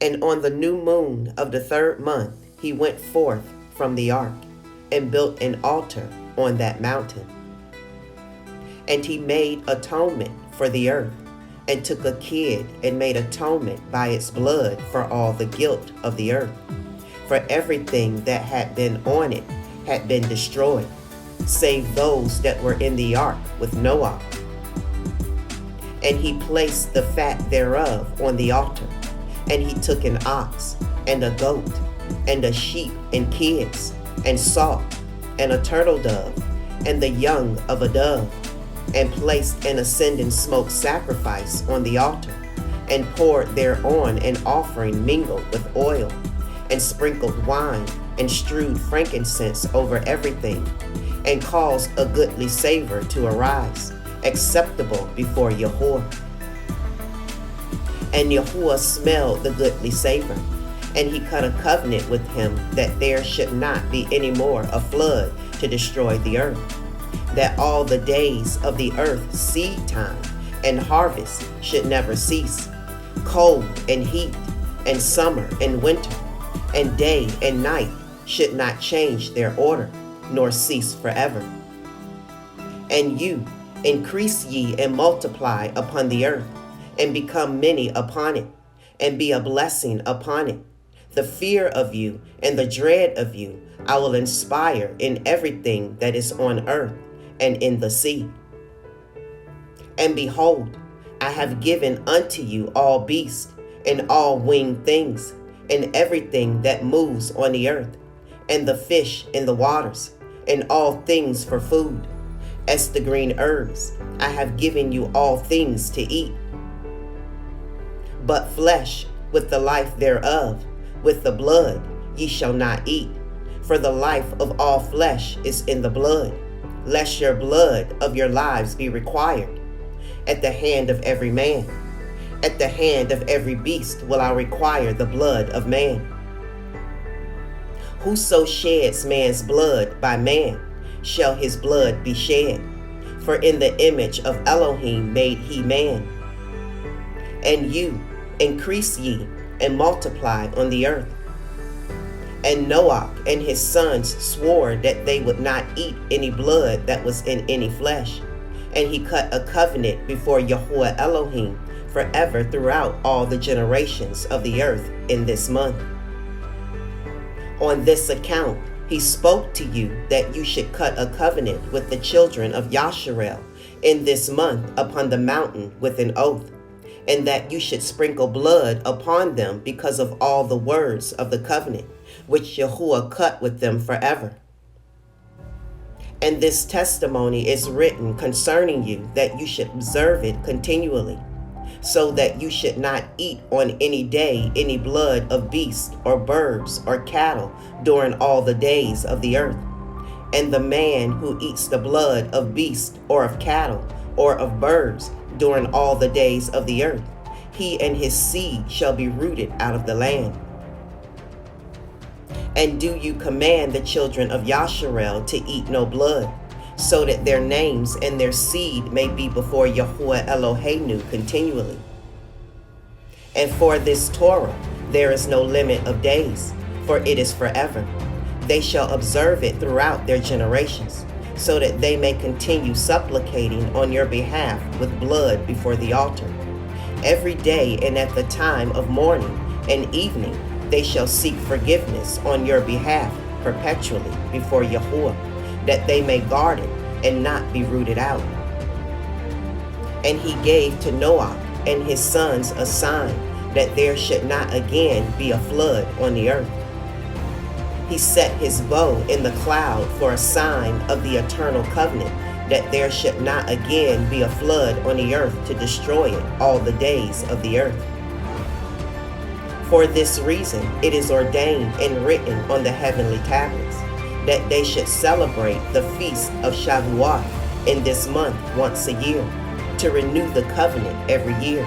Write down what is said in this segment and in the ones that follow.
And on the new moon of the 3rd month, he went forth from the ark and built an altar on that mountain. And he made atonement for the earth, and took a kid and made atonement by its blood for all the guilt of the earth. For everything that had been on it had been destroyed, save those that were in the ark with Noah. And he placed the fat thereof on the altar. And he took an ox, and a goat, and a sheep, and kids, and salt, and a turtle dove, and the young of a dove, and placed an ascending smoke sacrifice on the altar, and poured thereon an offering mingled with oil, and sprinkled wine, and strewed frankincense over everything, and caused a goodly savor to arise, acceptable before Yahuwah. And Yahuwah smelled the goodly savor, and he cut a covenant with him that there should not be any more a flood to destroy the earth, that all the days of the earth seed time and harvest should never cease, cold and heat, and summer and winter, and day and night should not change their order, nor cease forever. And you, increase ye and multiply upon the earth, and become many upon it, and be a blessing upon it. The fear of you and the dread of you I will inspire in everything that is on earth and in the sea. And behold, I have given unto you all beasts, and all winged things, and everything that moves on the earth, and the fish in the waters, and all things for food. As the green herbs, I have given you all things to eat. But flesh with the life thereof, with the blood, ye shall not eat. For the life of all flesh is in the blood, lest your blood of your lives be required. At the hand of every man, at the hand of every beast will I require the blood of man. Whoso sheds man's blood by man, shall his blood be shed. For in the image of Elohim made he man. And you, increase ye and multiply on the earth. And Noah and his sons swore that they would not eat any blood that was in any flesh. And he cut a covenant before Yahuwah Elohim forever throughout all the generations of the earth in this month. On this account, he spoke to you that you should cut a covenant with the children of Yasharel in this month upon the mountain with an oath, and that you should sprinkle blood upon them because of all the words of the covenant, which Yahuwah cut with them forever. And this testimony is written concerning you, that you should observe it continually, so that you should not eat on any day any blood of beasts or birds or cattle during all the days of the earth. And the man who eats the blood of beasts or of cattle or of birds during all the days of the earth, he and his seed shall be rooted out of the land. And do you command the children of Yasharel to eat no blood, so that their names and their seed may be before Yahuwah Eloheinu continually. And for this Torah there is no limit of days, for it is forever. They shall observe it throughout their generations, so that they may continue supplicating on your behalf with blood before the altar. Every day and at the time of morning and evening they shall seek forgiveness on your behalf perpetually before Yahuwah, that they may guard it and not be rooted out. And he gave to Noah and his sons a sign, that there should not again be a flood on the earth. He set his bow in the cloud for a sign of the eternal covenant, that there should not again be a flood on the earth to destroy it all the days of the earth. For this reason it is ordained and written on the heavenly tablets, that they should celebrate the feast of Shavuot in this month once a year, to renew the covenant every year.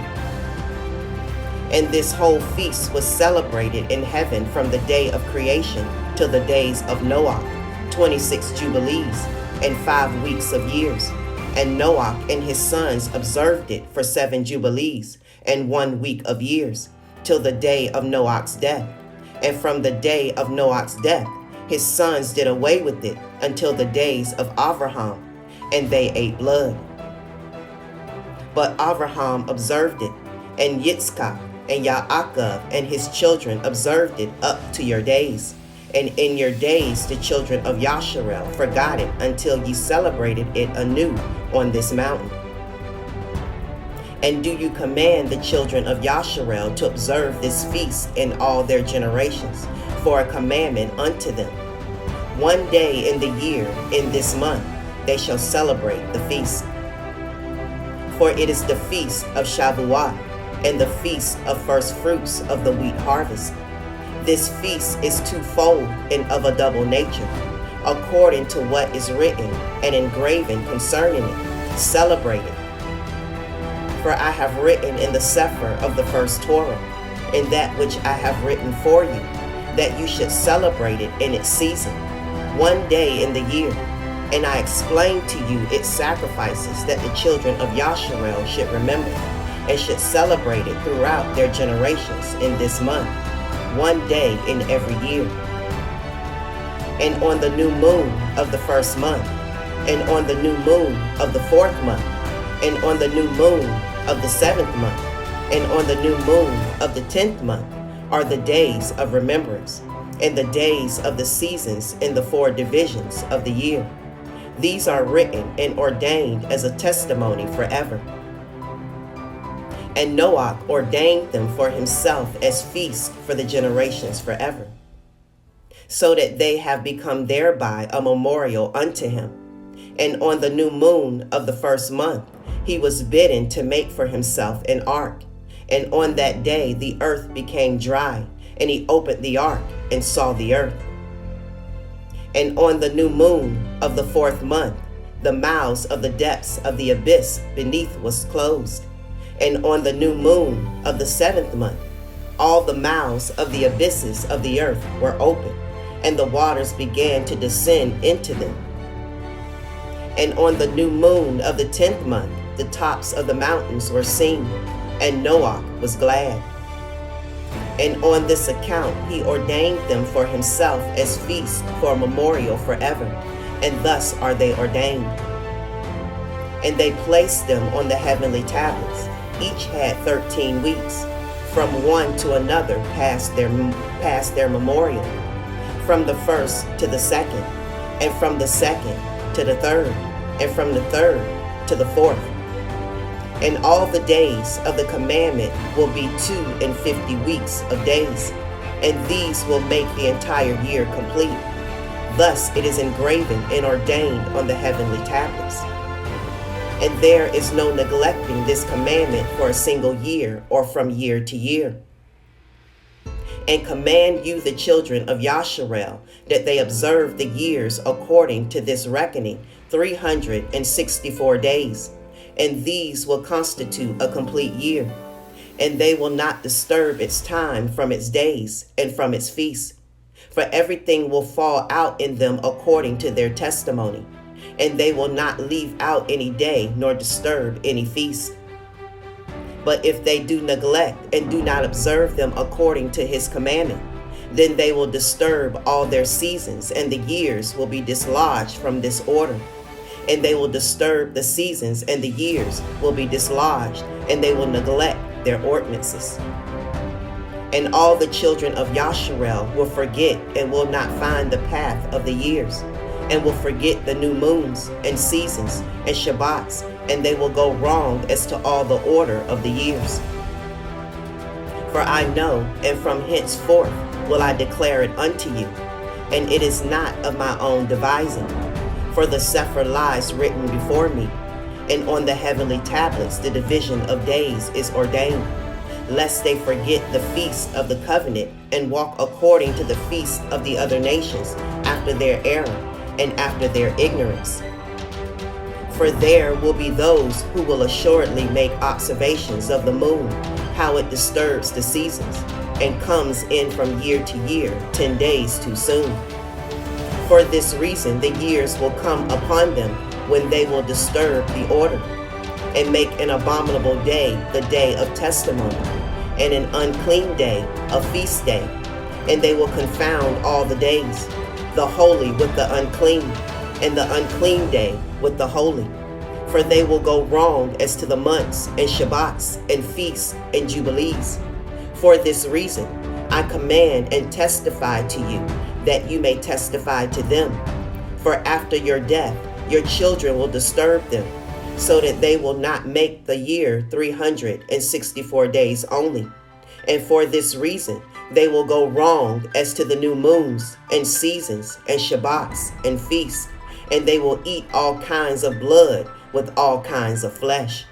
And this whole feast was celebrated in heaven from the day of creation till the days of Noah, 26 jubilees and 5 weeks of years. And Noah and his sons observed it for 7 jubilees and 1 week of years, till the day of Noach's death. And from the day of Noach's death, his sons did away with it until the days of Abraham, and they ate blood. But Abraham observed it, and Yitzchak and Yaakov and his children observed it up to your days. And in your days the children of Yasharel forgot it until ye celebrated it anew on this mountain. And do you command the children of Yasharel to observe this feast in all their generations, for a commandment unto them? 1 day in the year, in this month, they shall celebrate the feast. For it is the feast of Shavuot, and the feast of first fruits of the wheat harvest. This feast is twofold and of a double nature, according to what is written and engraven concerning it. Celebrate it. For I have written in the CEPHER of the first Torah, in that which I have written for you, that you should celebrate it in its season, 1 day in the year. And I explained to you its sacrifices that the children of Yasharel should remember, and should celebrate it throughout their generations in this month, 1 day in every year. And on the new moon of the first month, and on the new moon of the fourth month, and on the new moon of the seventh month, and on the new moon of the 10th month are the days of remembrance, and the days of the seasons in the 4 divisions of the year. These are written and ordained as a testimony forever. And Noach ordained them for himself as feasts for the generations forever, so that they have become thereby a memorial unto him. And on the new moon of the first month, he was bidden to make for himself an ark. And on that day the earth became dry, and he opened the ark and saw the earth. And on the new moon of the 4th month, the mouths of the depths of the abyss beneath was closed. And on the new moon of the 7th month, all the mouths of the abysses of the earth were opened, and the waters began to descend into them. And on the new moon of the 10th month, the tops of the mountains were seen, and Noach was glad. And on this account he ordained them for himself as feasts for a memorial forever, and thus are they ordained. And they placed them on the heavenly tablets. Each had 13 weeks, from one to another past their memorial, from the first to the second, and from the second to the third, and from the third to the fourth. And all the days of the commandment will be 52 weeks of days, and these will make the entire year complete. Thus it is engraven and ordained on the heavenly tablets. And there is no neglecting this commandment for a single year or from year to year. And command you the children of Yasharel that they observe the years according to this reckoning, 364 days. And these will constitute a complete year. And they will not disturb its time from its days and from its feasts. For everything will fall out in them according to their testimony. And they will not leave out any day nor disturb any feast. But if they do neglect and do not observe them according to his commandment, then they will disturb all their seasons, and the years will be dislodged from this order. And they will disturb the seasons, and the years will be dislodged, and they will neglect their ordinances. And all the children of Yasharel will forget and will not find the path of the years, and will forget the new moons and seasons and Shabbats, and they will go wrong as to all the order of the years. For I know, and from henceforth will I declare it unto you, and it is not of my own devising. For the CEPHER lies written before me, and on the heavenly tablets the division of days is ordained, lest they forget the feast of the covenant, and walk according to the feast of the other nations, after their error, and after their ignorance. For there will be those who will assuredly make observations of the moon, how it disturbs the seasons, and comes in from year to year 10 days too soon. For this reason the years will come upon them when they will disturb the order, and make an abominable day the day of testimony, and an unclean day a feast day. And they will confound all the days, the holy with the unclean, and the unclean day with the holy. For they will go wrong as to the months and Shabbats and feasts and jubilees. For this reason I command and testify to you, that you may testify to them. For after your death your children will disturb them, so that they will not make the year 364 days only. And for this reason they will go wrong as to the new moons and seasons and Shabbats and feasts, and they will eat all kinds of blood with all kinds of flesh.